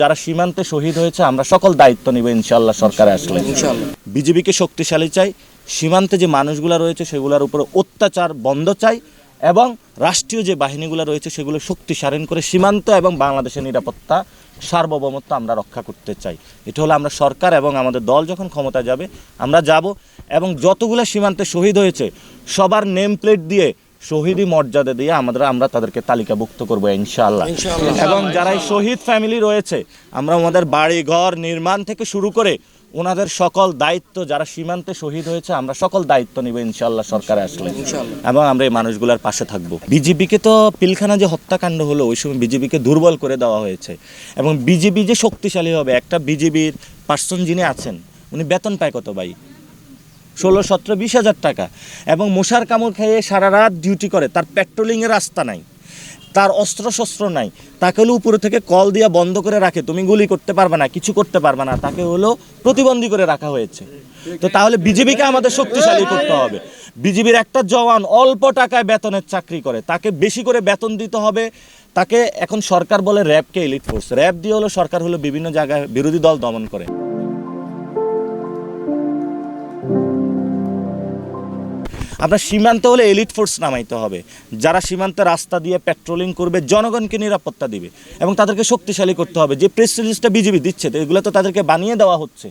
যারা সীমান্তে শহীদ হয়েছে আমরা সকল দায়িত্ব নিব ইনশাআল্লাহ সরকারে আসলে। বিজেপিকে শক্তিশালী চাই, সীমান্তে যে মানুষগুলো রয়েছে সেগুলোর উপরে অত্যাচার বন্ধ চাই এবং রাষ্ট্রীয় যে বাহিনীগুলো রয়েছে সেগুলো শক্তিশালী করে সীমান্ত এবং বাংলাদেশের নিরাপত্তা সার্বভৌমত্ব আমরা রক্ষা করতে চাই। এটা হলো আমরা সরকার এবং আমাদের দল যখন ক্ষমতায় যাবে আমরা যাব এবং যতগুলো সীমান্তে শহীদ হয়েছে সবার নেম প্লেট দিয়ে শহীদি মর্যাদা দিয়ে আমরা তাদেরকে তালিকাভুক্ত করবো ইনশাআল্লাহ। এবং যারা শহীদ ফ্যামিলি রয়েছে আমরা আমাদের বাড়ি ঘর নির্মাণ থেকে শুরু করে ওনাদের সকল দায়িত্ব, যারা সীমান্তে শহীদ হয়েছে আমরা সকল দায়িত্ব নিব ইনশাআল্লাহ সরকারে আসলে এবং আমরা এই মানুষগুলোর পাশে থাকবো। বিজেপিকে তো পিলখানা যে হত্যাকাণ্ড হলো ওই সময় বিজেপিকে দুর্বল করে দেওয়া হয়েছে এবং বিজেপি যে শক্তিশালী হবে, একটা বিজেপির পার্সন যিনি আছেন উনি বেতন পায় কত ভাই? 16-17-20 হাজার টাকা এবং মশার কামড় খেয়ে সারা রাত ডিউটি করে, তার পেট্রোলিংয়ের রাস্তা নাই, তার অস্ত্রশস্ত্র নাই, তাকে হলো উপরে থেকে কল দিয়ে বন্ধ করে রাখে, তুমি গুলি করতে পারবে না, কিছু করতে পারবে না, তাকে হলো প্রতিবন্ধী করে রাখা হয়েছে। তো তাহলে বিজেপিকে আমাদের শক্তিশালী করতে হবে। বিজেপির একটা জওয়ান অল্প টাকায় বেতনের চাকরি করে, তাকে বেশি করে বেতন দিতে হবে। তাকে এখন সরকার বলে র্যাবকে এলিট ফোর্স, র্যাব দিয়ে হলো সরকার হলো বিভিন্ন জায়গায় বিরোধী দল দমন করে। আপনার সীমান্তে হলে এলিট ফোর্স নামাইতে হবে, যারা সীমান্তে রাস্তা দিয়ে পেট্রোলিং করবে, জনগণকে নিরাপত্তা দিবে এবং তাদেরকে শক্তিশালী করতে হবে। যে প্রেস রিলিজটা বিজেপি দিচ্ছে তো এগুলো তো তাদেরকে বানিয়ে দেওয়া হচ্ছে,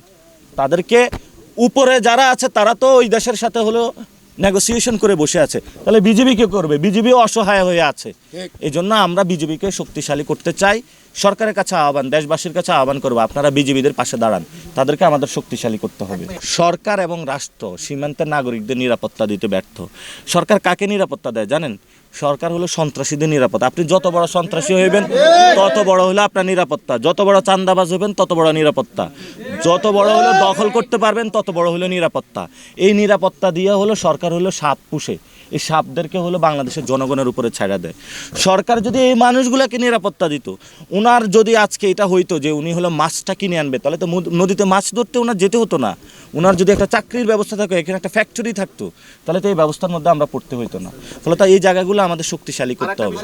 তাদেরকে উপরে যারা আছে তারা তো ওই দেশের সাথে হলো নেগোসিয়েশন করে বসে আছে, তাহলে বিজেপি কে করবে? বিজেপিও অসহায় হয়ে আছে। এই জন্য আমরা বিজেপিকে শক্তিশালী করতে চাই। সরকারের কাছে আহ্বান, দেশবাসীর কাছে আহ্বান করবো, আপনারা বিজেপিদের পাশে দাঁড়ান, তাদেরকে আমাদের শক্তিশালী করতে হবে। সরকার এবং রাষ্ট্র সীমান্তের নাগরিকদের নিরাপত্তা দিতে ব্যর্থ। সরকার কাকে নিরাপত্তা দেয় জানেন? সরকার হলো সন্ত্রাসীদের নিরাপত্তা। আপনি যত বড় সন্ত্রাসী হইবেন তত বড় হলো আপনার নিরাপত্তা, যত বড় চাঁদাবাজ হবেন তত বড় নিরাপত্তা, যত বড় হলো দখল করতে পারবেন তত বড় হলো নিরাপত্তা। এই নিরাপত্তা দিয়ে হলো সরকার হলো সাপ পুষে, এই সাপদেরকে হলো বাংলাদেশের জনগণের উপরে ছাড়া দেয়। সরকার যদি এই মানুষগুলোকে নিরাপত্তা দিত, ওনার যদি আজকে এটা হইতো যে উনি হলো মাছটা কিনে আনবে, তাহলে তো নদীতে মাছ ধরতে ওনার যেতে হতো না। ওনার যদি একটা চাকরির ব্যবস্থা থাকতো, এখানে একটা ফ্যাক্টরি থাকতো, তাহলে তো এই ব্যবস্থার মধ্যে আমরা পড়তে হইতো না। ফলে তো এই জায়গাগুলো আমাদের শক্তিশালী করতে হবে।